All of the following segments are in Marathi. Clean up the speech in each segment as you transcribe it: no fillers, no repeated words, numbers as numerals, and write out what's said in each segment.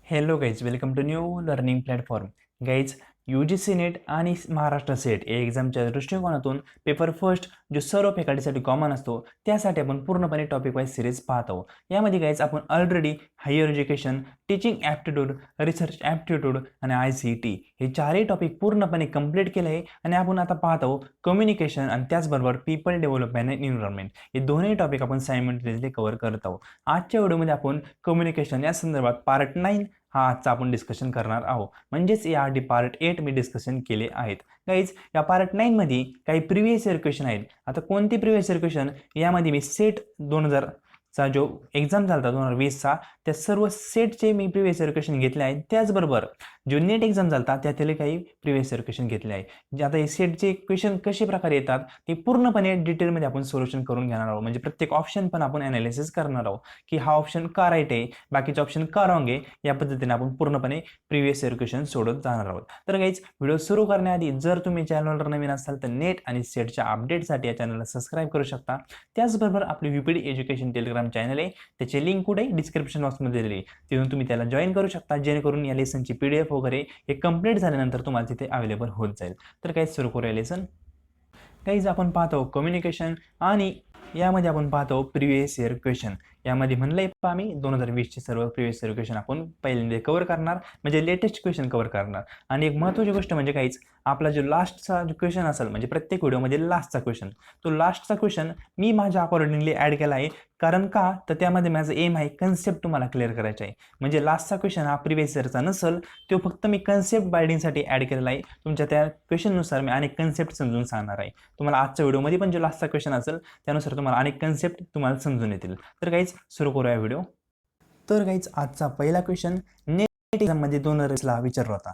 Hello guys, welcome to new learning platform. Guys, UGC NET आणि महाराष्ट्र सेट या एक्झामच्या दृष्टिकोनातून पेपर फर्स्ट जो सर्व फॅकल्टीसाठी कॉमन असतो त्यासाठी आपण पूर्णपणे टॉपिक वाईज सिरीज पाहत आहोत. यामध्ये गाईज आपण already higher education, teaching aptitude, research aptitude आणि ICT हे चारही टॉपिक पूर्णपणे कंप्लीट केले आहे आणि आपण आता पाहत आहोत कम्युनिकेशन आणि त्याचबरोबर पीपल डेव्हलपमेंट अँड एन्व्हायरमेंट हे दोन्ही टॉपिक आपण सायमल्टेनियसली कव्हर करत आहोत. आजच्या व्हिडिओमध्ये आपण कम्युनिकेशन या संदर्भात पार्ट 9 हा आजचा आपण डिस्कशन करणार आहोत. म्हणजेच याआधी पार्ट 8 मी डिस्कशन केले आहेत. गाईज, या पार्ट 9 मध्ये काही प्रिव्हियस इयर क्वेश्चन आहेत. आता कोणते प्रिव्हियस इयर क्वेश्चन? यामध्ये मी सेट 2000 चा जो एक्झाम झाला 2020 चा त्या सर्व सेटचे मी प्रिव्हियस इयर क्वेश्चन घेतले आहेत. त्याचबरोबर जो नेट एक्झाम झाला त्यातील काही प्रिव्हियस इयर क्वेश्चन घेतले आहे. जे आता हे सेटचे क्वेश्चन कसे प्रकारे येतात ते पूर्णपणे डिटेलमध्ये आपण सोल्युशन करून घेणार आहोत. म्हणजे प्रत्येक ऑप्शन पण आपण ॲनालिसिस करणार आहोत की हा ऑप्शन का राईट आहे, बाकीचे ऑप्शन का रॉंग आहे. या पद्धतीने आपण पूर्णपणे प्रिव्हियस इयर क्वेश्चन सोडत जाणार आहोत. तर गाईज, व्हिडिओ सुरू करण्याआधी जर तुम्ही चॅनलवर नवीन असाल तर नेट आणि सेटच्या अपडेटसाठी या चॅनलला सबस्क्राईब करू शकता. त्याचबरोबर आपली VPD एज्युकेशन टेलिग्राम चॅनल आहे, त्याचे लिंक कुठे डिस्क्रिप्शन बॉक्समध्ये दिलेली, तिथून तुम्ही त्याला जॉईन करू शकता, जेणेकरून या लेसनची PDF वगैरे हे कंप्लीट झाल्यानंतर तुम्हाला तिथे अवेलेबल होत जाईल. तर काही सुरू करूया लेसन. गाईज, आपण पाहतो कम्युनिकेशन आणि यामध्ये आपण पाहतो प्रिव्हियस इयर क्वेश्चन. यामध्ये म्हणलंय आम्ही 2020 चे सर्व प्रिव्हियस इयर क्वेश्चन आपण पहिल्यांदा कव्हर करणार, म्हणजे लेटेस्ट क्वेश्चन कव्हर करणार. आणि एक महत्त्वाची गोष्ट म्हणजे काहीच आपला जो लास्टचा जो क्वेश्चन असेल, म्हणजे प्रत्येक व्हिडिओमध्ये लास्टचा क्वेश्चन, तो लास्टचा क्वेश्चन मी माझ्या अकॉर्डिंगली ॲड केला आहे. कारण का तर त्यामध्ये माझं एम आहे कन्सेप्ट तुम्हाला क्लिअर करायचा आहे. म्हणजे लास्टचा क्वेश्चन हा प्रिव्हियस इयरचा नसेल, तो फक्त मी कन्सेप्ट बायडिंगसाठी ॲड केलेला आहे. तुमच्या त्या क्वेश्चननुसार मी अनेक कन्सेप्ट समजून सांगणार आहे. तुम्हाला आजच्या व्हिडिओमध्ये पण जो लास्टचा क्वेश्चन असेल त्यानुसार तुम्हाला अनेक कन्सेप्ट तुम्हाला समजून येतील. तर काहीच सुरू करूया व्हिडिओ. तर काहीच आजचा पहिला क्वेश्चन नेट एक्झाममध्ये 2020ला विचारला होता.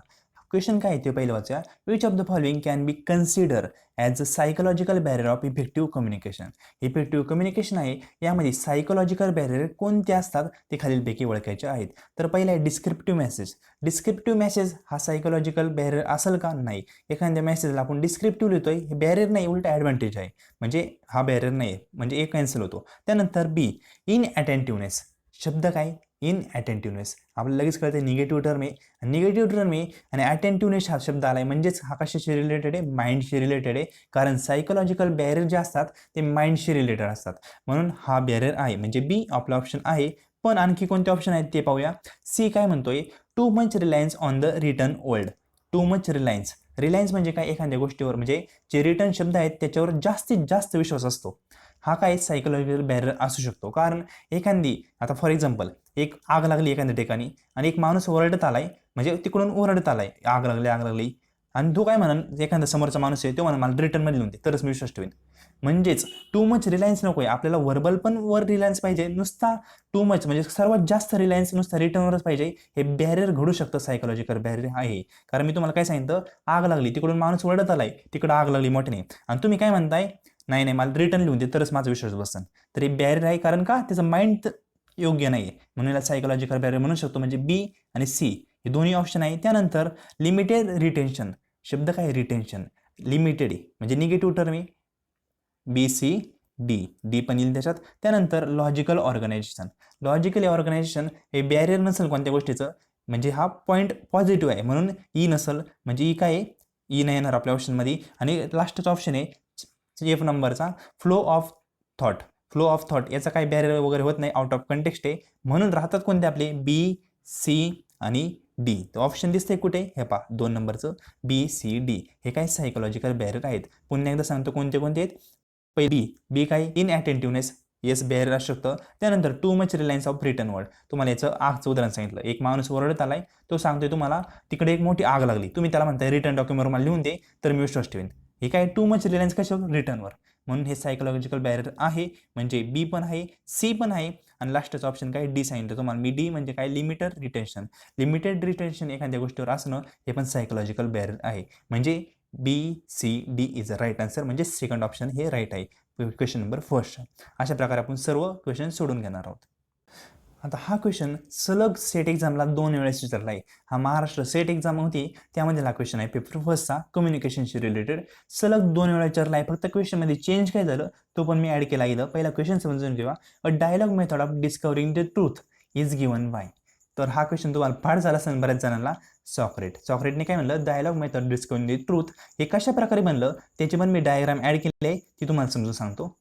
क्वेश्चन काय ते पहिलं वाचा. Which of the following can be consider as a psychological barrier of effective communication. Effective communication आहे, यामध्ये सायकोलॉजिकल बॅरियर कोणते असतात ते खालीलपैकी ओळखायचे आहेत. तर पहिलं आहे डिस्क्रिप्टिव्ह मेसेज. डिस्क्रिप्टिव्ह मेसेज हा सायकोलॉजिकल बॅरियर असेल का? नाही. एखाद्या मेसेजला आपण डिस्क्रिप्टिव्ह लिहितोय, हे बॅरियर नाही, उलट ॲडव्हान्टेज आहे. म्हणजे हा बॅरियर नाही आहे, म्हणजे एक कॅन्सल होतो. त्यानंतर बी इनअटेंटिव्हनेस. शब्द काय? इनअटेंटिव्हनेस. आपल्याला लगेच कळते निगेटिव्ह टर्म आहे. निगेटिव्ह टर्म आहे आणि अटेंटिव्हनेस हा शब्द आला आहे, म्हणजेच हा कशाशी रिलेटेड आहे? माइंडशी रिलेटेड आहे. कारण सायकोलॉजिकल बॅरियर जे असतात ते माइंडशी रिलेटेड असतात, म्हणून हा बॅरियर आहे. म्हणजे बी आपला ऑप्शन आहे. पण आणखी कोणते ऑप्शन आहेत ते पाहूया. सी काय म्हणतोय? Too much Reliance on the return world. Too much Reliance. Reliance म्हणजे काय? एखाद्या गोष्टीवर, म्हणजे जे रिटर्न शब्द आहेत त्याच्यावर जास्तीत जास्त विश्वास असतो. हा काय सायकोलॉजिकल बॅरियर असू शकतो. कारण एखादी, आता फॉर एक्झाम्पल, एक आग लागली एखाद्या ठिकाणी आणि एक माणूस ओरडत आलाय, म्हणजे तिकडून ओरडत आलाय आग लागली आग लागली, आणि तो काय म्हणन, एखादा समोरचा माणूस आहे तो म्हणा मला रिटर्नमध्ये लिहून दे तरच मी विश्वास ठेवेन. म्हणजेच टू मच रिलायन्स नको आहे आपल्याला. वर्बल पण वर रिलायन्स पाहिजे, नुसता टू मच म्हणजे सर्वात जास्त रिलायन्स नुसता रिटर्नवरच पाहिजे. हे बॅरियर घडू शकतं, सायकोलॉजिकल बॅरियर आहे. कारण मी तुम्हाला काय सांगितलं, आग लागली तिकडून माणूस ओरडत आलाय, तिकडं आग लागली मोठ्याने, आणि तुम्ही काय म्हणताय, नाही नाही मला रिटर्न लिहून दे तरच माझा विश्वास बसन. तर हे बॅरियर आहे. कारण का? त्याचं माइंड योग्य नाही आहे, म्हणून याला सायकोलॉजिकल बॅरियर म्हणू शकतो. म्हणजे बी आणि सी हे दोन्ही ऑप्शन आहे. त्यानंतर लिमिटेड रिटेन्शन. शब्द काय? रिटेन्शन. लिमिटेड आहे म्हणजे निगेटिव्ह टर्म आहे. BCD. डी पण येईल त्याच्यात. त्यानंतर लॉजिकल ऑर्गनायझेशन. लॉजिकल ऑर्गनायझेशन हे बॅरियर नसेल कोणत्या गोष्टीचं, म्हणजे हा पॉईंट पॉझिटिव्ह आहे, म्हणून ई नसेल. म्हणजे ई काय आहे? ई नाही येणार आपल्या ऑप्शनमध्ये. आणि लास्टचा ऑप्शन आहे F नंबरचा, flow of thought. Flow of thought याचा काही बॅरियर वगैरे होत नाही, आउट ऑफ कंटेक्स्ट आहे, म्हणून राहतात कोणते आपले BC आणि डी. तो ऑप्शन दिसतंय कुठे? हे पहा 2 नंबरचं BCD. हे काय सायकोलॉजिकल बॅरियर आहेत. पुन्हा एकदा सांगतो कोणते कोणते आहेत. पहिली बी काय? इनअटेंटिव्हनेस. येस, बॅरियर असू शकतं. त्यानंतर too much Reliance of return world. तुम्हाला याचं आगचं उदाहरण सांगितलं. एक माणूस ओरडत आलाय, तो सांगतोय तुम्हाला तिकडे एक मोठी आग लागली, तुम्ही त्याला म्हणताय रिटर्न डॉक्युमेंट मला लिहून दे तर मी विश्वास ठेवेन. हे काय? टू मच रिलायन्स कशावर? रिटर्नवर. म्हणून हे सायकोलॉजिकल बॅरियर आहे. म्हणजे बी पण आहे, सी पण आहे, आणि लास्टचा ऑप्शन काय? डी सांगितलं तुम्हाला मी. डी म्हणजे काय? Limited retention. लिमिटेड रिटेन्शन एखाद्या गोष्टीवर असणं हे पण सायकोलॉजिकल बॅरियर आहे. म्हणजे BCD is a right answer. म्हणजे सेकंड ऑप्शन हे राईट आहे क्वेश्चन नंबर फर्स्ट. अशा प्रकारे आपण सर्व क्वेश्चन सोडून घेणार आहोत. आता हा क्वेश्चन सलग सेट एक्झामला 2 वेळेस विचारला आहे. हा महाराष्ट्र सेट एक्झाम होती, त्यामध्ये हा क्वेश्चन आहे पेपर फर्स्टचा कम्युनिकेशनशी रिलेटेड. सलग 2 वेळा विचारला आहे. फक्त क्वेश्चनमध्ये चेंज काय झालं तो पण मी ॲड केला इथं. पहिला क्वेश्चन समजून घेऊया. A dialogue method of discovering the truth is given by. तर हा क्वेश्चन तुम्हाला पाठ झाला असेल बऱ्याच जणांना. सॉक्रेटने काय म्हणलं, डायलॉग मेथड डिस्कव्हरिंग द ट्रूथ हे कशा प्रकारे बनलं त्याची पण मी डायग्राम ॲड केले आहे, ती तुम्हाला समजून सांगतो.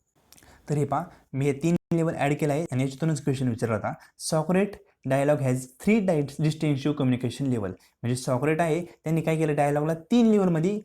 तर हे पहा, मी हे 3 लेवल ॲड केलं आहे आणि याच्यातूनच क्वेश्चन विचारला होता. Socrates dialogue has 3 distinctive communication level. म्हणजे सॉक्रेट आहे त्यांनी काय केलं, डायलॉगला 3 लेवलमध्ये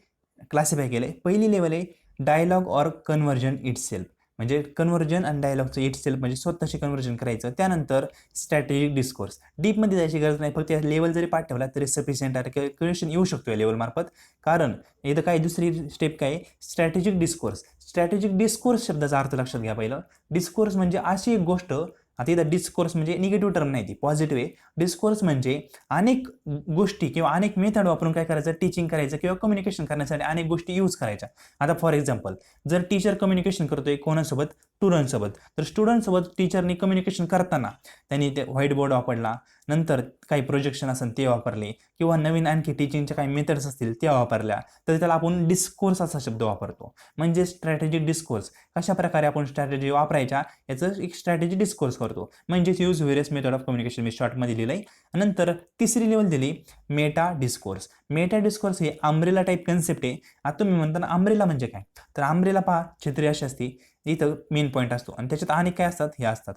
क्लासिफाय केलं आहे. पहिली लेवल आहे डायलॉग ऑर कन्व्हर्जन इटसेल्फ, म्हणजे कन्व्हर्जन आणि डायलॉगचं इटसेल्फ म्हणजे स्वतःशी कन्व्हर्जन करायचं. त्यानंतर स्ट्रॅटेजिक डिस्कोर्स, डीपमध्ये जायची गरज नाही, फक्त या लेवल जरी पाठ ठेवला तरी सफिशियंट आहे. क्वेश्चन येऊ शकतो या लेवलमार्फत. कारण इथं काय दुसरी स्टेप काय, स्ट्रॅटेजिक डिस्कोर्स. स्ट्रॅटेजिक डिस्कोर्स शब्दाचा अर्थ लक्षात घ्या पहिलं. डिस्कोर्स म्हणजे अशी एक गोष्ट, आता इथं डिस्कोर्स म्हणजे निगेटिव्ह टर्म नाही, ती पॉझिटिव्ह आहे. डिस्कोर्स म्हणजे अनेक गोष्टी किंवा अनेक मेथड वापरून काय करायचं, टीचिंग करायचं किंवा कम्युनिकेशन करण्यासाठी अनेक गोष्टी यूज करायच्या. आता फॉर एक्झाम्पल, जर टीचर कम्युनिकेशन करतोय कोणासोबत, स्टुडंटसोबत, तर स्टुडंटसोबत टीचरनी कम्युनिकेशन करताना त्यांनी ते व्हाईट बोर्ड वापरला, नंतर काही प्रोजेक्शन असेल ते वापरले किंवा नवीन आणखी टीचिंगच्या काही मेथड्स असतील त्या वापरल्या, तर त्याला आपण डिस्कोर्स असा शब्द वापरतो. म्हणजे स्ट्रॅटेजिक डिस्कोर्स, कशा प्रकारे आपण स्ट्रॅटेजी वापरायच्या याचं एक स्ट्रॅटेजी डिस्कोर्स करतो. म्हणजेच use various method of communication मी शॉर्टमध्ये लिहिलं आहे. नंतर तिसरी लेवल दिली मेटा डिस्कोर्स. मेटा डिस्कोर्स हे अम्ब्रेला टाईप कन्सेप्ट आहे. आता तुम्ही म्हणता ना अम्ब्रेला म्हणजे काय, तर अम्ब्रेला पहा छत्री अशी असते, इथं मेन पॉईंट असतो आणि त्याच्यात अनेक काय असतात, हे असतात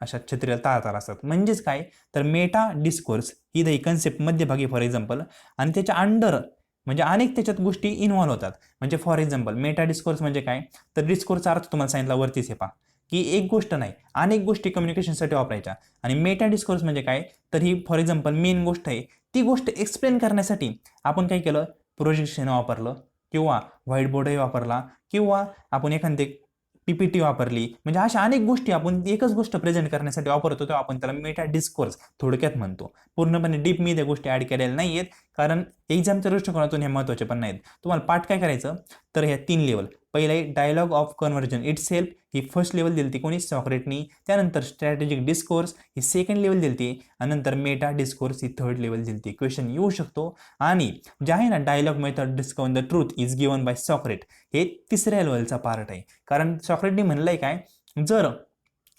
अशा छत्रीला तार असतात. म्हणजेच काय, तर मेटा डिस्कोर्स ही ही कन्सेप्ट मध्यभागी फॉर एक्झाम्पल, आणि त्याच्या अंडर म्हणजे अनेक त्याच्यात गोष्टी इन्व्हॉल्व्ह होतात. म्हणजे फॉर एक्झाम्पल मेटा डिस्कोर्स म्हणजे काय, तर डिस्कोर्सचा अर्थ तुम्हाला सांगितला वरतीच हे पहा, की एक गोष्ट नाही अनेक गोष्टी कम्युनिकेशनसाठी वापरायच्या. आणि मेटा डिस्कोर्स म्हणजे काय, तर ही फॉर एक्झाम्पल मेन गोष्ट आहे, ती गोष्ट एक्सप्लेन करण्यासाठी आपण काय केलं, प्रोजेक्शन वापरलं किंवा व्हाईट बोर्डही वापरला किंवा आपण एखादी PPT वापरली. म्हणजे अशा अनेक गोष्टी आपण एकच गोष्ट प्रेझेंट करण्यासाठी वापरतो, तेव्हा आपण त्याला मेटा डिस्कोर्स थोडक्यात म्हणतो. पूर्णपणे डीप मी त्या गोष्टी ॲड केलेल्या नाही आहेत, कारण एक्झामच्या दृष्टिकोनातून हे महत्त्वाचे पण नाहीत. तुम्हाला पाठ काय करायचं, तर ह्या 3 लेवल, पहिला आहे डायलॉग ऑफ कन्व्हर्जन इटसेल्फ, ही फर्स्ट लेवल दिली ती कोणी, सॉक्रेटनी. त्यानंतर स्ट्रॅटेजिक डिस्कोर्स ही सेकंड लेवल दिली ती, आणि नंतर मेटा डिस्कोर्स ही थर्ड लेवल दिली ती. क्वेश्चन येऊ शकतो. आणि जे आहे ना dialogue method discover the truth is given by Socrates, हे तिसऱ्या लेवलचा पार्ट आहे. कारण सॉक्रेटनी म्हणलंय काय, जर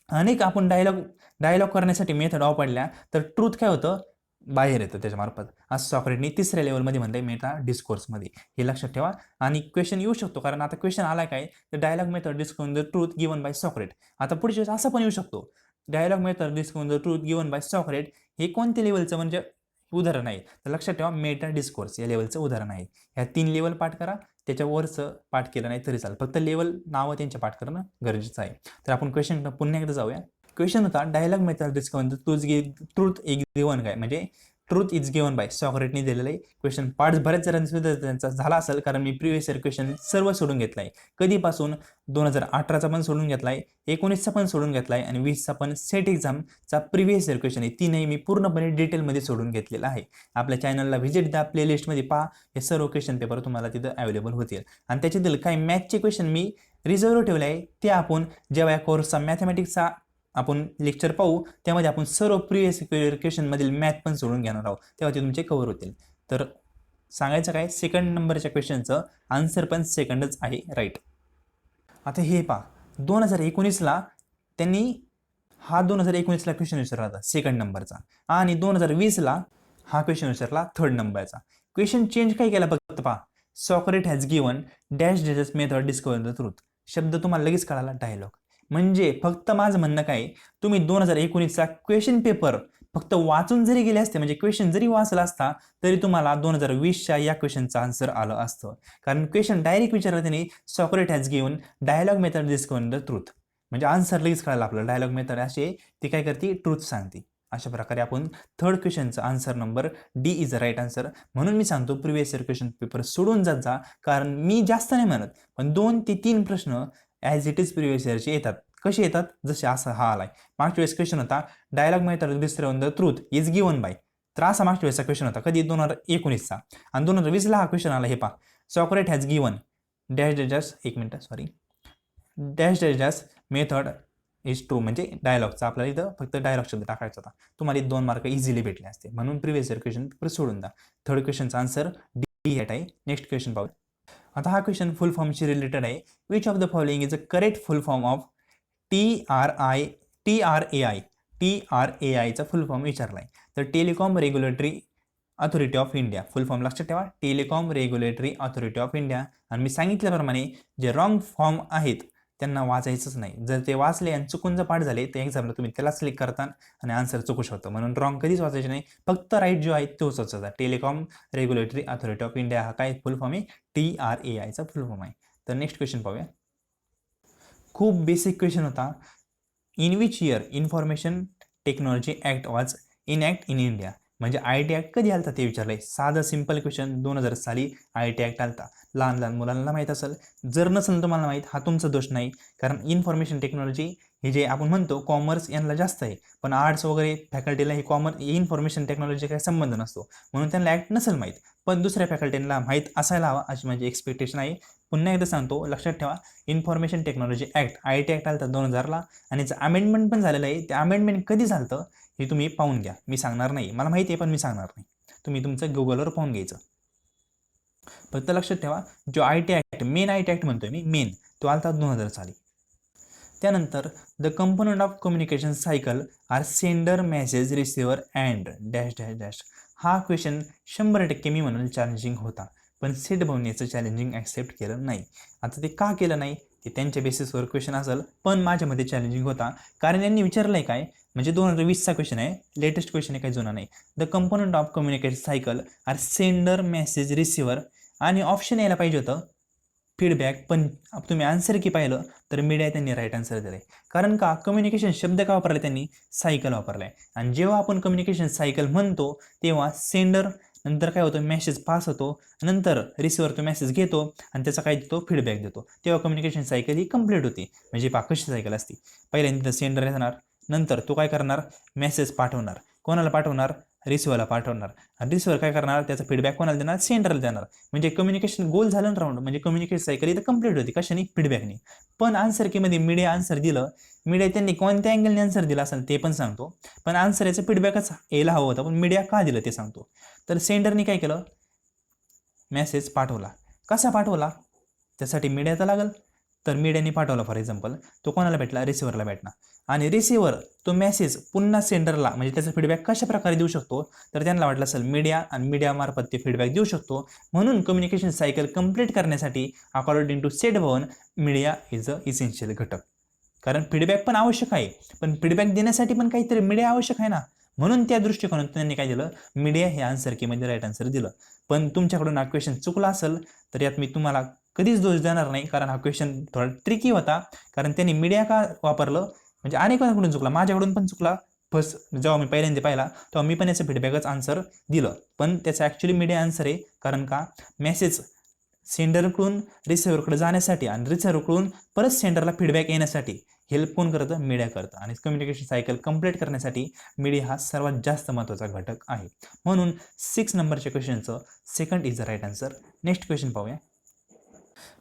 अनेक आपण डायलॉग करण्यासाठी मेथड वापरल्या तर ट्रूथ काय होतं, बाहेर येतं त्याच्यामार्फत, असं सॉक्रेटनी तिसऱ्या लेवलमध्ये म्हणलंय मेटा डिस्कोर्समध्ये. हे लक्षात ठेवा. आणि क्वेश्चन येऊ शकतो, कारण आता क्वेश्चन आला काय, तर dialogue method discover the truth given by Socrates. आता पुढच्या वेळेस असं पण येऊ शकतो, dialogue method discover the truth given by Socrates, हे कोणत्या लेवलचं म्हणजे उदाहरण आहे, तर लक्षात ठेवा मेटा डिस्कोर्स या लेवलचं उदाहरण आहे. ह्या 3 लेवल पाठ करा, त्याच्यावरचं पाठ केलं नाही तरी चालेल, फक्त लेवल नावं त्यांच्या पाठ करणं गरजेचं आहे. तर आपण क्वेश्चन पुन्हा एकदा जाऊया. क्वेश्चन होता dialogue method discover truth is given काय, म्हणजे ट्रूथ इज गिवन बाय सॉक्रेटनी दिलेलं आहे. क्वेश्चन पार्ट बऱ्याच जणांचा त्यांचा झाला असेल, कारण मी प्रिव्हियस इयर क्वेश्चन सर्व सोडून घेतला आहे. कधीपासून, 2018चा पण सोडून घेतला आहे, 19चा पण सोडून घेतला आहे आणि 20चा पण सेट एक्झामचा प्रिव्हियस इयर क्वेश्चन आहे, तीनही मी पूर्णपणे डिटेलमध्ये सोडून घेतलेला आहे. आपल्या चॅनलला व्हिजिट द्या, प्लेलिस्टमध्ये पहा, हे सर्व क्वेश्चन पेपर तुम्हाला तिथं अवेलेबल होतील. आणि त्याच्यातील काही मॅथचे क्वेश्चन मी रिझर्व्ह ठेवले आहे, ते आपण जेव्हा या कोर्सचा मॅथमॅटिक्सचा आपण लेक्चर पाहू त्यामध्ये आपण सर्व प्रिव्हियस क्वेश्चनमधील मॅथ पण सोडून घेणार आहोत, तेव्हा ते तुमचे कव्हर होतील. तर सांगायचं काय, सेकंड नंबरच्या क्वेश्चनचं आन्सर पण सेकंडच आहे, राईट. आता हे पहा, 2019ला त्यांनी 2019ला क्वेश्चन विचारला होता सेकंड नंबरचा, आणि 2020ला हा क्वेश्चन विचारला थर्ड नंबरचा. क्वेश्चन चेंज काय केला फक्त पहा, Socrates has given dash dash method discover the truth. शब्द तुम्हाला लगेच कळाला, डायलॉग. म्हणजे फक्त माझं म्हणणं काय, तुम्ही 2019चा क्वेश्चन पेपर फक्त वाचून जरी गेले असते, म्हणजे क्वेश्चन जरी वाचला असता, तरी तुम्हाला 2020च्या या क्वेश्चनचं आन्सर आलं असतं. कारण क्वेश्चन डायरेक्ट विचारलं त्यांनी, Socrates has given dialogue method discover the truth, म्हणजे आन्सर लगेच कळालं आपलं. डायलॉग मेथड असे ती काय करते, ट्रूथ सांगते. अशा प्रकारे आपण थर्ड क्वेश्चनचा answer number D is right answer. म्हणून मी सांगतो प्रिव्हियस इयर क्वेश्चन पेपर सोडून जात जा, कारण मी जास्त नाही म्हणत, पण 2 ते 3 प्रश्न ॲज इट इज प्रिव्हियस इयरचे येतात. कसे येतात, जसे असा हा आलाय. मागच्या वेळेस क्वेश्चन होता dialogue method discover the truth is given by, तर असा मागच्या वेळेसचा क्वेश्चन होता, कधी 2019चा. आणि 2020ला हा क्वेश्चन आला, हे पहा, Socrates has given dash dash, एक minute sorry, dash dash dash method is true, म्हणजे डायलॉगचा आपल्याला इथं फक्त डायलॉग शब्द टाकायचा होता. तुम्हाला 2 मार्क इझिली भेटले असते, म्हणून प्रिव्हियस इयर क्वेश्चन पेपर सोडून द्या. थर्ड क्वेश्चनचा आन्सर डी हेट आहे. नेक्स्ट क्वेश्चन पाहू. आता हा क्वेश्चन फुल फॉर्मशी रिलेटेड आहे. Which of the following is a correct full form of TRAI चा फुल फॉर्म विचारलाय. तर telecom regulatory authority of India, full form लक्षात ठेवा, telecom regulatory authority of India. आणि मी सांगितल्याप्रमाणे जे रॉंग फॉर्म आहेत त्यांना वाचायचंच नाही. जर ते वाचले आणि चुकून जर पाठ झाले तर एक्झामला तुम्ही त्याला सिलेक्ट करता आणि आन्सर चुकू शकतो. म्हणून रॉंग कधीच वाचायचे नाही, फक्त राईट जो आहे तोच वाचायचा. Telecom regulatory authority of India हा काय फुल फॉर्म आहे, TRAI चा फुल फॉर्म आहे. तर नेक्स्ट क्वेश्चन पाहूया. खूप बेसिक क्वेश्चन होता. In which year information technology act was enact in India. म्हणजे IT ॲक्ट कधी आलता ते विचारलंय. साधा सिंपल क्वेश्चन, 2000 साली IT ॲक्ट आलता. लहान लहान मुलांना माहीत असेल, जर नसेल तुम्हाला माहीत हा तुमचा दोष नाही, कारण इन्फॉर्मेशन टेक्नॉलॉजी हे जे आपण म्हणतो कॉमर्स यांना जास्त आहे, पण आर्ट्स वगैरे फॅकल्टीला हे इन्फॉर्मेशन टेक्नॉलॉजी काही संबंध नसतो, म्हणून त्यांना ॲक्ट नसेल माहीत. पण दुसऱ्या फॅकल्टीला माहीत असायला हवा अशी माझी एक्सपेक्टेशन आहे. पुन्हा एकदा सांगतो, लक्षात ठेवा, information technology act IT act आलता 2000ला आणि याचं अमेंडमेंट पण झालेलं आहे. ते अमेंडमेंट कधी झालं हे तुम्ही पाहून घ्या, मी सांगणार नाही, मला माहिती आहे पण मी सांगणार नाही, तुम्ही तुमचं गुगलवर पाहून घ्यायचं. फक्त लक्षात ठेवा, जो IT act main IT act म्हणतोय मी मेन, तो आलता 2000 साली. त्यानंतर the component of communication cycle are sender, message, receiver and dash dash dash. हा क्वेश्चन 100% मी म्हणून चॅलेंजिंग होता, पण सेट भाऊनीचं चॅलेंजिंग ॲक्सेप्ट केलं नाही. आता ते का केलं नाही ते त्यांच्या बेसिसवर क्वेश्चन असेल, पण माझ्यामध्ये चॅलेंजिंग होता, कारण यांनी विचारलंय काय, म्हणजे 2020चा क्वेश्चन आहे, लेटेस्ट क्वेश्चन आहे, काही जुना नाही. The component of communication cycle are sender, message, receiver आणि ऑप्शन यायला पाहिजे होतं फीडबॅक, पण तुम्ही आन्सर की पाहिलं तर मीडिया त्यांनी राईट आन्सर दिले. कारण का, कम्युनिकेशन शब्द का वापरला त्यांनी, सायकल वापरलाय. आणि जेव्हा आपण कम्युनिकेशन सायकल म्हणतो तेव्हा सेंडर नंतर काय होतं, मेसेज पास होतो, नंतर रिसिव्हर तो मेसेज घेतो आणि त्याचा काय देतो, फीडबॅक देतो, तेव्हा कम्युनिकेशन सायकल ही कंप्लीट होती. म्हणजे कशी सायकल असते, पहिल्यांदा सेंडर येणार, नंतर तो काय करणार, मेसेज पाठवणार, कोणाला पाठवणार, रिसिव्हरला पाठवणार, आणि रिसिव्हर काय करणार, त्याचा फीडबॅक कोणाला देणार, सेंडरला देणार. म्हणजे कम्युनिकेशन गोल झालं राऊंड, म्हणजे कम्युनिकेशन सायकल इथं कंप्लीट होती, कशाने, फीडबॅकने. पण आन्सर कीमध्ये मीडिया आन्सर दिलं, मीडिया त्यांनी कोणत्या अँगलने आन्सर दिला असेल ते पण सांगतो, पण आन्सर याचं फीडबॅकच यायला हवं होतं, पण मीडिया का दिलं ते सांगतो. तर सेंडरने काय केलं, मेसेज पाठवला. कसा पाठवला, त्यासाठी मीडिया तर लागल, तर मीडियाने पाठवला. फॉर एक्झाम्पल तो कोणाला भेटला, रिसिव्हरला भेटला, आणि रिसिव्हर तो मेसेज पुन्हा सेंडरला, म्हणजे त्याचा फीडबॅक कशा प्रकारे देऊ शकतो, तर त्यांना वाटलं असेल मीडिया, आणि मीडियामार्फत ते फीडबॅक देऊ शकतो. म्हणून कम्युनिकेशन सायकल कंप्लीट करण्यासाठी अकॉर्डिंग टू सेट भवन, मीडिया इज अ इसेन्शियल घटक. कारण फीडबॅक पण आवश्यक आहे, पण फीडबॅक देण्यासाठी पण काहीतरी मीडिया आवश्यक आहे ना, म्हणून त्या दृष्टिकोनातून त्यांनी काय दिलं, मीडिया हे आन्सर कीमध्ये राईट आन्सर दिलं. पण तुमच्याकडून हा क्वेश्चन चुकला असेल तर यात मी तुम्हाला कधीच दोष देणार नाही, कारण हा क्वेश्चन थोडा ट्रिकी होता, कारण त्यांनी मीडिया का वापरलं, म्हणजे अनेकांकडून चुकला, माझ्याकडून पण चुकला. फर्स्ट जेव्हा मी पहिल्यांदा पाहिला तेव्हा मी पण याचं फीडबॅकच आन्सर दिलं, पण त्याचं ॲक्च्युली मीडिया आन्सर आहे. कारण का, मेसेज सेंडरकडून रिसिव्हरकडे जाण्यासाठी आणि रिसिव्हरकडून परत सेंडरला फीडबॅक येण्यासाठी हेल्प कोण करतं, मीडिया करतं. आणि कम्युनिकेशन सायकल कंप्लीट करण्यासाठी मीडिया हा सर्वात जास्त महत्त्वाचा घटक आहे. म्हणून 6 नंबरच्या क्वेश्चनचं second is the right answer. Next question पाहूया.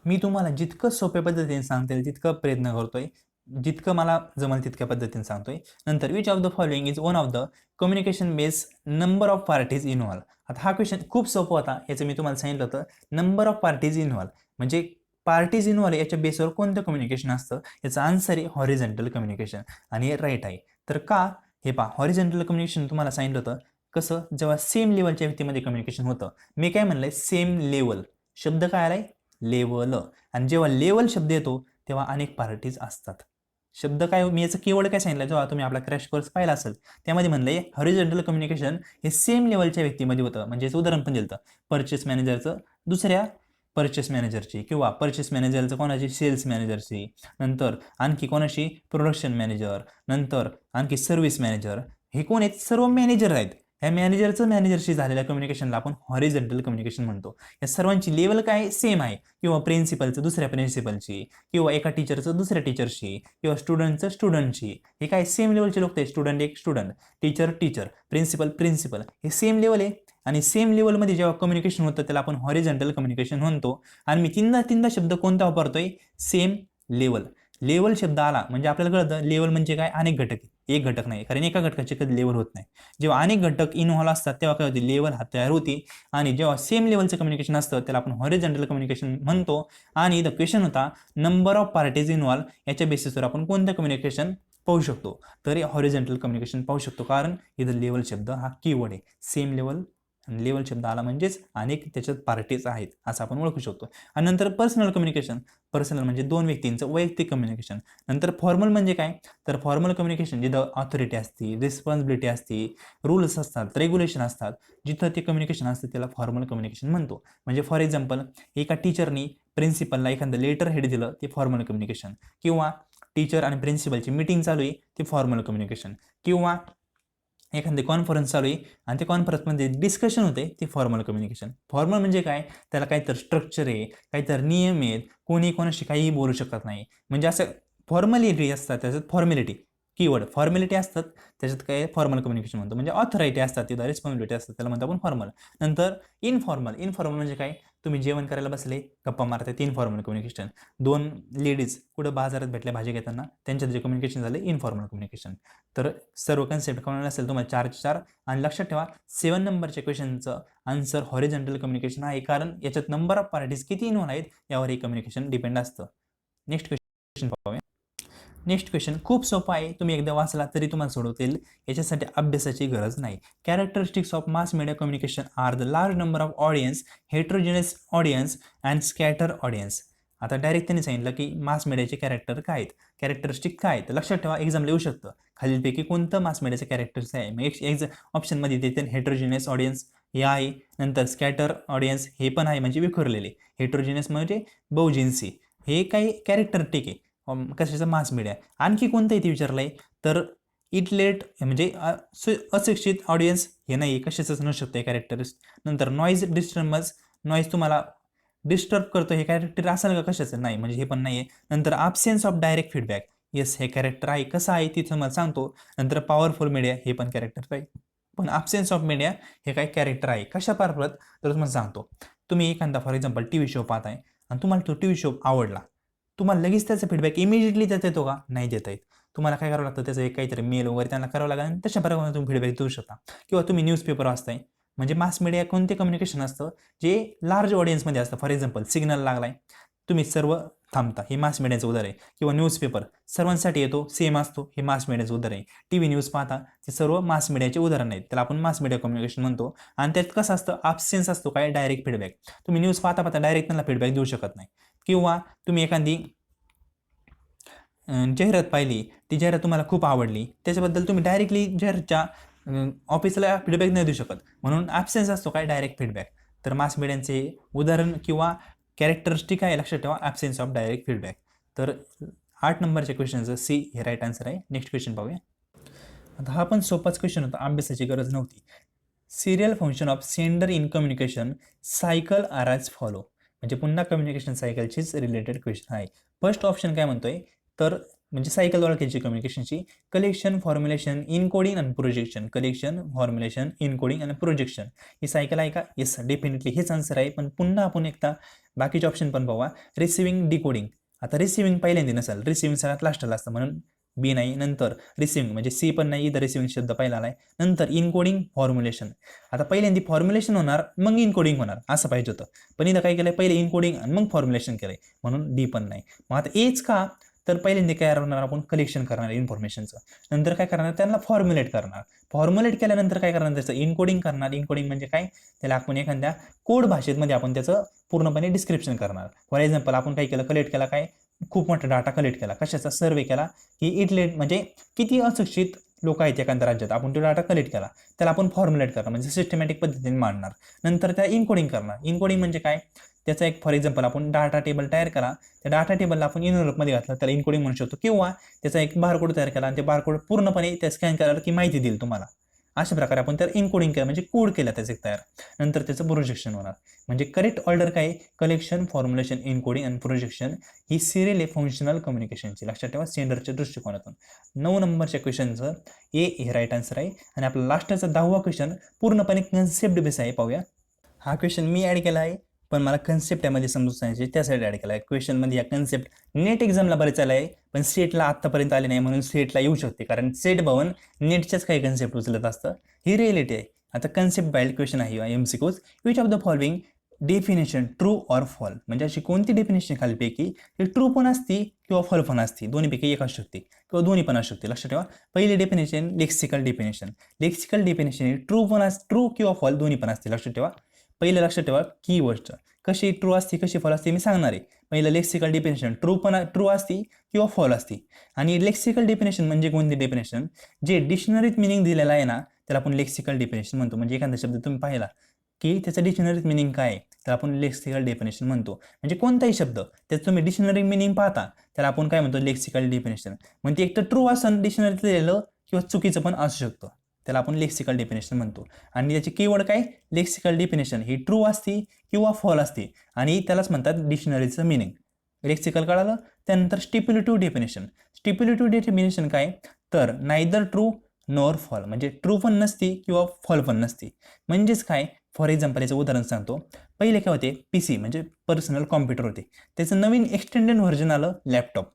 मी तुम्हाला जितकं सोप्या पद्धतीने सांगता येईल तितकं प्रयत्न करतोय, जितकं मला जमेल तितक्या पद्धतीने सांगतोय. नंतर which of the following is one of the communication base number of parties involve. आता हा क्वेश्चन खूप सोपं होता, याचं मी तुम्हाला सांगितलं होतं, नंबर ऑफ पार्टीज इन्व्हॉल्व म्हणजे पार्टीज इन्व्हॉल्व याच्या बेसवर कोणतं कम्युनिकेशन असतं, याचं आन्सर आहे हॉरिझॉन्टल कम्युनिकेशन, आणि हे राईट आहे. तर का, हे पहा, हॉरिझॉन्टल कम्युनिकेशन तुम्हाला सांगितलं होतं कसं, जेव्हा सेम लेवलच्या व्यक्तीमध्ये कम्युनिकेशन होतं. मी काय म्हणलंय, सेम लेवल, शब्द काय आलाय, लेवल, आणि जेव्हा लेवल शब्द येतो तेव्हा अनेक पार्टीज असतात. शब्द काय, मी याचं कीवर्ड काय सांगितलं, जेव्हा तुम्ही आपला क्रॅश कोर्स पाहिला असेल त्यामध्ये म्हणलंय हॉरिझॉन्टल कम्युनिकेशन हे सेम लेवलच्या व्यक्तीमध्ये होतं. म्हणजे याचं उदाहरण पण दिलं, परचेस मॅनेजरचं दुसऱ्या परचेस मॅनेजरची, किंवा परचेस मॅनेजरचं कोणाची, सेल्स मॅनेजरची, नंतर आणखी कोणाशी, प्रोडक्शन मॅनेजर, नंतर आणखी सर्व्हिस मॅनेजर. हे कोण आहेत, सर्व मॅनेजर आहेत. ह्या मॅनेजरशी झालेल्या कम्युनिकेशनला आपण हॉरिझॉन्टल कम्युनिकेशन म्हणतो. या सर्वांची लेवल काय, सेम आहे, किंवा प्रिन्सिपलचं दुसऱ्या प्रिन्सिपलची, किंवा एका टीचरचं दुसऱ्या टीचरशी, किंवा स्टुडंटचं स्टुडंटशी. हे काय, सेम लेवलचे लोक आहेत, स्टुडंट एक स्टुडंट, टीचर, प्रिन्सिपल, हे सेम लेवल आहे. आणि सेम लेवलमध्ये जेव्हा कम्युनिकेशन होतं त्याला आपण हॉरिझॉन्टल कम्युनिकेशन म्हणतो. आणि मी तीनदा शब्द कोणता वापरतोय, सेम लेवल. लेवल शब्द आला म्हणजे आपल्याला कळतं लेवल म्हणजे काय, अनेक घटक, एक घटक नाही, कारण एका घटकाचे कधी लेवल होत नाही. जेव्हा अनेक घटक इन्व्हॉल्व असतात तेव्हा काय होते, लेवल हा तयार होती. आणि जेव्हा सेम लेवलचं कम्युनिकेशन असतं त्याला आपण हॉरिझॉन्टल कम्युनिकेशन म्हणतो. आणि द क्वेश्चन होता नंबर ऑफ पार्टीज इन्व्हॉल्व, याच्या बेसिसवर आपण कोणतं कम्युनिकेशन पाहू शकतो. तर हॉरिझॉन्टल कम्युनिकेशन पाहू शकतो, कारण इथं लेवल शब्द हा कीवर्ड आहे. सेम लेवल आणि लेवल शब्द आला म्हणजेच अनेक त्याच्यात पार्टीज आहेत असं आपण ओळखू शकतो. आणि नंतर पर्सनल कम्युनिकेशन, पर्सनल म्हणजे दोन व्यक्तींचं वैयक्तिक कम्युनिकेशन. नंतर फॉर्मल म्हणजे काय, तर फॉर्मल कम्युनिकेशन जिथं ऑथॉरिटी असते, रिस्पॉन्सिबिलिटी असते, रूल्स असतात, रेग्युलेशन असतात, जिथं ते कम्युनिकेशन असतं त्याला फॉर्मल कम्युनिकेशन म्हणतो. म्हणजे फॉर एक्झाम्पल एका टीचरनी प्रिन्सिपलला एखादं लेटर हेड दिलं ते फॉर्मल कम्युनिकेशन, किंवा टीचर आणि प्रिन्सिपलची मीटिंग चालू आहे ते फॉर्मल कम्युनिकेशन, किंवा एखादी कॉन्फरन्स चालू आहे आणि ते कॉन्फरन्समध्ये डिस्कशन होते ते फॉर्मल कम्युनिकेशन. फॉर्मल म्हणजे काय, त्याला काहीतरी स्ट्रक्चर आहे, काहीतरी नियम आहेत, कोणी कोणाशी काहीही बोलू शकत नाही. म्हणजे असं फॉर्मॅलिटी असतात त्याच्यात, फॉर्मॅलिटी कीवर्ड फॉर्मॅलिटी असतात त्याच्यात, काय फॉर्मल कम्युनिकेशन म्हणतो. म्हणजे ऑथॉरिटी असतात तिथं, रिस्पॉन्सिबिलिटी असतात, त्याला म्हणतो आपण फॉर्मल. नंतर इनफॉर्मल, इनफॉर्मल म्हणजे काय, तुम्ही जेवण करायला बसले, गप्पा मारताय, ते इनफॉर्मल कम्युनिकेशन. दोन लेडीज कुठं बाजारात भेटल्या भाजी घेताना त्यांच्यात जे कम्युनिकेशन झालं इनफॉर्मल कम्युनिकेशन. तर सर्व कन्सेप्ट कळणार असेल तुम्हाला 4 आणि लक्षात ठेवा 7 नंबरच्या क्वेश्चनचं आन्सर हॉरिझॉन्टल कम्युनिकेशन आहे, कारण याच्यात नंबर ऑफ पार्टीज किती इन्व्हॉल्व आहेत यावर हे कम्युनिकेशन डिपेंड असतं. नेक्स्ट क्वेश्चन पाहूया. नेक्स्ट क्वेश्चन खूप सोपा आहे, तुम्ही एकदा वाचला तरी तुम्हाला सोडवता येईल, याच्यासाठी अभ्यासाची गरज नाही. Characteristics of mass media communication are the large number of audience, heterogeneous audience and scatter audience. आता डायरेक्ट त्यांनी सांगितलं की मास मीडियाचे कॅरेक्टर काय आहेत, कॅरेक्टरिस्टिक काय आहेत. लक्षात ठेवा एक्झामला येऊ शकतं खालीलपैकी कोणतं मास मीडियाचं कॅरेक्टर्स आहे. मग ऑप्शनमध्ये देते हेट्रोजेनस ऑडियन्स हे आहे, नंतर स्कॅटर ऑडियन्स हे पण आहे म्हणजे विखुरलेले, हेट्रोजेनस म्हणजे बहुजिन्सी, हे काही कॅरेक्टरिस्टिक आहे कशाचं मास मीडिया. आणखी कोणतं इथे विचारलं आहे तर इटलेट म्हणजे अशिक्षित ऑडियन्स हे नाही, कशाचंच नसू शकतं कॅरेक्टरिस्ट. नंतर नॉईज डिस्टर्बन्स, नॉईज तुम्हाला डिस्टर्ब करतो हे कॅरेक्टर असेल का, कशाचं नाही म्हणजे हे पण नाही आहे. नंतर absence of direct feedback, yes हे कॅरेक्टर आहे, कसं आहे तिथं मला सांगतो. नंतर पॉवरफुल मीडिया हे पण कॅरेक्टर आहे, पण ॲब्सेन्स ऑफ मीडिया हे काही कॅरेक्टर आहे कशा पारपत तर तुम्हाला सांगतो. तुम्ही एखादा for example T V show पाहताय आणि तुम्हाला तो टी व्ही शो आवडला, तुम्हाला लगेच त्याचा फीडबॅक इमिजिएटली देता येतो का, नाही देता येत. तुम्हाला काय करावं लागतं, त्याचं एक काहीतरी मेल वगैरे त्यांना करावं लागेल आणि तशा प्रकारे तुम्ही फीडबॅक देऊ शकता. किंवा तुम्ही न्यूजपेपर वाचताय, म्हणजे मास मीडिया कोणते कम्युनिकेशन असतं जे लार्ज ऑडियन्समध्ये असतं. फॉर एक्झाम्पल सिग्नल लागलाय, तुम्ही सर्व थांबता, हे मास मीडियाचं उदाहरण आहे. किंवा न्यूजपेपर सर्वांसाठी येतो सेम असतो, हे मास मीडियाचं उदाहरण आहे. टी व्ही न्यूज पाहता, ते सर्व मास मीडियाचे उदाहरण आहेत, त्याला आपण मास मीडिया कम्युनिकेशन म्हणतो. आणि त्यात कसं असतं, ॲब्सेन्स असतो काय, डायरेक्ट फीडबॅक. तुम्ही न्यूज पाहता पाहता डायरेक्ट त्यांना फीडबॅक देऊ शकत नाही. किंवा तुम्ही एखादी जाहिरात पाहिली, ती जाहिरात तुम्हाला खूप आवडली, त्याच्याबद्दल तुम्ही डायरेक्टली जाहिरातच्या ऑफिसला फीडबॅक नाही देऊ शकत, म्हणून ॲब्सेन्स असतो काय, डायरेक्ट फीडबॅक. तर मास मीडियाचे उदाहरण किंवा कॅरेक्टरिस्टिक आहे, लक्षात ठेवा ॲब्सेन्स ऑफ डायरेक्ट फीडबॅक. तर 8 नंबरच्या क्वेश्चनचं सी हे राईट आन्सर आहे. नेक्स्ट क्वेश्चन पाहूया. आता हा पण सोपाच क्वेश्चन होता, अभ्यासाची गरज नव्हती. Serial function of sender in communication cycle are as follow, म्हणजे पुन्हा कम्युनिकेशन सायकलचीच रिलेटेड क्वेश्चन आहे. फर्स्ट ऑप्शन काय म्हणतोय तर म्हणजे सायकल ओळखायची कम्युनिकेशनची, कलेक्शन, फॉर्म्युलेशन, इनकोडिंग आणि प्रोजेक्शन. कलेक्शन, फॉर्म्युलेशन, इनकोडिंग आणि प्रोजेक्शन ही सायकल आहे का, येस डेफिनेटली हेच आन्सर आहे. पण पुन्हा आपण एकदा बाकीचे ऑप्शन पण पाहूया. Receiving, decoding. आता रिसिविंग पहिल्यांदा नसेल, रिसिविंग सगळ्यात लास्टला असतं म्हणून बी नाही. नंतर रिसिविंग म्हणजे सी पण नाही, इथं रिसिविंग शब्द पहिला आलाय. नंतर इनकोडिंग, फॉर्म्युलेशन. आता पहिल्यांदा फॉर्म्युलेशन होणार मग इनकोडिंग होणार असं पाहिजे होतं, पण इथं काय केलंय, पहिले इनकोडिंग आणि मग फॉर्म्युलेशन केलंय, म्हणून डी पण नाही. मग आता एच का, तर पहिल्यांदा काय करणार आपण, कलेक्शन करणार इन्फॉर्मेशनचं. नंतर काय करणार, त्यांना फॉर्म्युलेट करणार. फॉर्म्युलेट केल्यानंतर काय करणार, त्याचं इनकोडिंग करणार. इनकोडिंग म्हणजे काय, त्याला आपण एखाद्या कोड भाषेमध्ये आपण त्याचं पूर्णपणे डिस्क्रिप्शन करणार. फॉर एक्झाम्पल आपण काय केलं, कलेक्ट केला काय, खूप मोठा डाटा कलेक्ट केला, कशाचा, सर्वे केला की इटलेट म्हणजे किती अशिक्षित लोक आहेत एखाद्या राज्यात, आपण तो डाटा कलेक्ट केला, त्याला आपण फॉर्म्युलेट करणार म्हणजे सिस्टमॅटिक पद्धतीने मांडणार. नंतर त्या इनकोडिंग करणार. इनकोडिंग म्हणजे काय, त्याचा एक फॉर एक्झाम्पल आपण डाटा टेबल तयार करा, त्या डाटा टेबलला आपण इनव्हलपमध्ये घातलं, त्याला इनकोडिंग म्हणू शकतो. किंवा त्याचा एक बारकोड तयार केला आणि ते बारकोड पूर्णपणे त्या स्कॅन करायला की माहिती देईल तुम्हाला, अशा प्रकारे आपण त्याला इनकोडिंग केलं म्हणजे कोड केला त्याचं एक तयार. नंतर त्याचं प्रोजेक्शन होणार. म्हणजे करेक्ट ऑर्डर काय, कलेक्शन, फॉर्म्युलेशन, इनकोडिंग आणि प्रोजेक्शन ही सिरियल आहे फंक्शनल कम्युनिकेशनची. लक्षात ठेवा सेंडरच्या दृष्टिकोनातून. 9 नंबरच्या क्वेश्चनचं ए हे राईट आन्सर आहे. आणि आपला लास्टचा 10वा क्वेश्चन पूर्णपणे कन्सेप्ट बेस आहे, पाहूया. हा क्वेश्चन मी ॲड केला आहे, पण मला कन्सेप्ट यामध्ये समजून सांगायचे त्यासाठी ॲड केला आहे. क्वेश्चनमध्ये या कन्सेप्ट नेट एक्झामला बरेच आलं आहे, पण सेटला आत्तापर्यंत आले नाही, म्हणून सेटला येऊ शकते, कारण सेट भवन नेटच्याच काही कन्सेप्ट उचलत असतं. ही रिएलिटी आहे. आता कन्सेप्ट बाईल्ड क्वेश्चन आहे MCQs. Which of the following definition true or fall म्हणजे अशी कोणती डेफिनेशन खालीपैकी ही ट्रू पण असती किंवा फॉल पण असते, दोन्हीपैकी एक असू शकते किंवा दोन्ही पण असू शकते. लक्षात ठेवा, पहिली definition lexical definition. Lexical definition ही ट्रू किंवा फॉल दोन्ही पण असते. लक्षात ठेवा, पहिलं लक्षात ठेवा की गोष्ट कशी ट्रू असते कशी फॉल असते मी सांगणार आहे. पहिलं लेक्सिकल डेफिनेशन ट्रू असती किंवा फॉल असती. आणि लेक्सिकल डेफिनेशन म्हणजे कोणती डेफिनेशन, जे डिक्शनरीत मिनिंग दिलेला आहे ना त्याला आपण लेक्सिकल डेफिनेशन म्हणतो. म्हणजे एखादा शब्द तुम्ही पाहिला की त्याचं डिक्शनरीत मिनिंग काय आहे तर आपण लेक्सिकल डेफिनेशन म्हणतो. म्हणजे कोणताही शब्द त्याचं तुम्ही डिक्शनरी मिनिंग पाहता त्याला आपण काय म्हणतो, लेक्सिकल डेफिनेशन. म्हणजे एक तर ट्रू असं डिक्शनरीत लिहिलेलं किंवा चुकीचं पण असू शकतं, त्याला आपण लेक्सिकल डेफिनेशन म्हणतो. आणि त्याची कीवर्ड काय, लेक्सिकल डेफिनेशन ही ट्रू असती किंवा फॉल असते आणि त्यालाच म्हणतात डिक्शनरीचं मिनिंग. लेक्सिकल कळालं. त्यानंतर स्टिप्युलेटिव्ह डेफिनेशन. स्टिप्युलेटिव्ह डेफिनेशन काय तर नायदर ट्रू नॉर फॉल, म्हणजे ट्रू पण नसती किंवा फॉल पण नसती. म्हणजेच काय, फॉर एक्झाम्पल याचं उदाहरण सांगतो. पहिले काय होते, PC म्हणजे पर्सनल कॉम्प्युटर होते, त्याचं नवीन एक्सटेंडेड व्हर्जन आलं लॅपटॉप.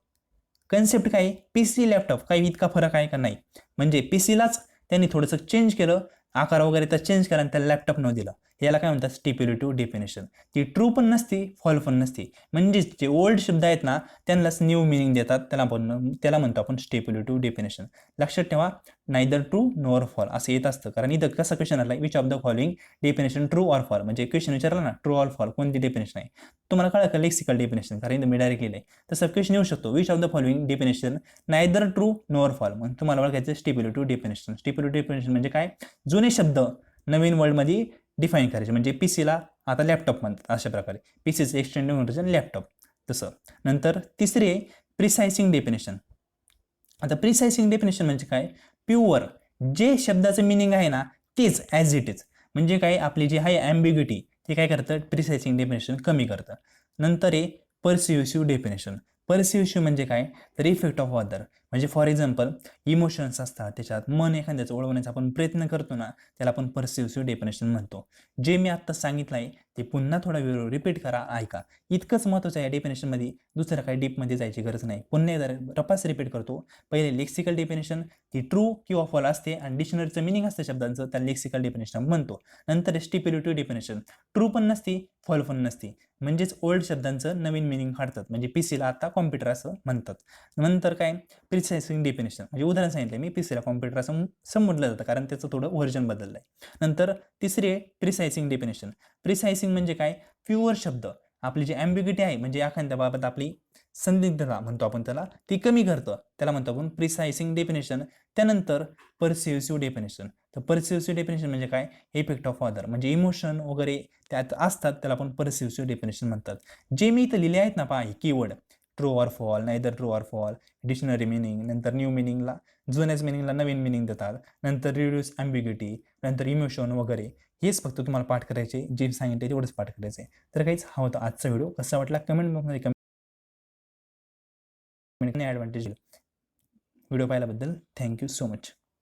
कन्सेप्ट काय, PC लॅपटॉप काही इतका फरक आहे का, नाही. म्हणजे PCलाच त्यांनी थोडंसं चेंज केलं, आकार वगैरे तर चेंज केला आणि त्याला लॅपटॉप न दिला. याला काय म्हणतात, स्टिप्युलेटिव्ह डेफिनेशन. ती ट्रू पण नसती फॉल पण नसती. म्हणजेच जे ओल्ड शब्द आहेत ना त्यांनाच न्यू मिनिंग देतात, त्याला म्हणतो आपण स्टिप्युलेटिव्ह डेफिनेशन. लक्षात ठेवा, नायदर ट्रू नॉर फॉल असं येत असतं. कारण इथं कसं क्वेश्चन आला, which of the following definition true or fall, म्हणजे क्वेश्चन विचारला ना ट्रू ऑर फॉल कोणती डेफिनेशन आहे, तुम्हाला कळलं का लेक्सिकल डेफिनेशन, कारण इथं मी डायरेक्ट लिहिलंय. तसं क्वेश्चन येऊ शकतो, which of the following definition neither true nor fall, मग तुम्हाला ओळखायचं स्टिप्युलेटिव्ह डेफिनेशन. स्टिप्युलेटिव्ह डेफिनेशन म्हणजे काय, जुने शब्द नवीन वर्ल्डमध्ये डिफाईन करायचे. म्हणजे PCला आता लॅपटॉप म्हणतात अशा प्रकारे, PCचं एक्सटेंडेड व्हर्जन लॅपटॉप तसं. नंतर तिसरी आहे प्रिसायसिंग डेफिनेशन. आता प्रिसायसिंग डेफिनेशन म्हणजे काय, प्युअर जे शब्दाचं मिनिंग आहे ना तेच ॲज इट इज. म्हणजे काय, आपली जी आहे ॲम्बिग्युटी ते काय करतं, प्रिसायसिंग डेफिनेशन कमी करतं. नंतर आहे पर्सिव्हिसिव्ह डेफिनेशन. पर्सिव्हिसिव्ह म्हणजे काय, तर इफेक्ट ऑफ अदर. म्हणजे फॉर एक्झाम्पल इमोशन्स असतात त्याच्यात, मन एखाद्याचं ओळखण्याचा आपण प्रयत्न करतो ना त्याला आपण पर्सिव्हिसिव्ह डेफिनेशन म्हणतो. जे मी आत्ता सांगितलं आहे ते पुन्हा थोडा वेळ रिपीट करा, ऐका. इतकंच महत्त्वाचं आहे या डेफिनेशनमध्ये, दुसरं काही डीपमध्ये जायची गरज नाही. पुन्हा एकदा रपास रिपीट करतो. पहिले लेक्सिकल डेफिनेशन ती ट्रू किंवा फॉल असते आणि डिक्शनरीचं मिनिंग असतं शब्दांचं, त्याला लेक्सिकल डेफिनेशन म्हणतो. नंतर स्टिप्युलेटिव्ह डेफिनेशन, ट्रू पण नसती फॉल पण नसती. म्हणजेच ओल्ड शब्दांचं नवीन मिनिंग काढतात. म्हणजे PCला आता कॉम्प्युटर असं म्हणतात. नंतर काय, प्रिसायसिंग डेफिनेशन, म्हणजे उदाहरण सांगितलं मी, PCला कॉम्प्युटर असं समजलं जातं कारण त्याचं थोडं व्हर्जन बदललं आहे. नंतर तिसरी आहे प्रिसायसिंग डेफिनेशन. प्रिसायसिंग म्हणजे काय, प्युअर शब्द आपली जी ॲम्बिग्युटी आहे म्हणजे एखाद्या बाबत आपली संदिग्धता म्हणतो आपण त्याला, ती कमी करतं, त्याला म्हणतो आपण प्रिसायसिंग डेफिनेशन. त्यानंतर पर्सिव्हिसिव्ह डेफिनेशन. तर पर्सिव्हिसिव्ह डेफिनेशन म्हणजे काय, इफेक्ट ऑफ अदर, म्हणजे इमोशन वगैरे त्यात असतात त्याला आपण पर्सिव्हिसिव्ह डेफिनेशन म्हणतात. जे मी इथं लिहिले आहेत ना पहा keyword, true or fall, neither true or fall, dictionary meaning, नंतर न्यू मिनिंगला जुन्याच मिनिंगला नवीन मिनिंग देतात, नंतर रिड्यूस ॲम्बिग्युटी, नंतर इमोशन वगैरे, हेच फक्त तुम्हाला पाठ करायचे, जे सांगितले तेवढंच पाठ करायचे. तर काहीच हा होता आजचा व्हिडिओ. कसा वाटला कमेंट बॉक्समध्ये कमेंट ॲडव्हान्टेज. व्हिडिओ पाहिल्याबद्दल थँक्यू सो मच.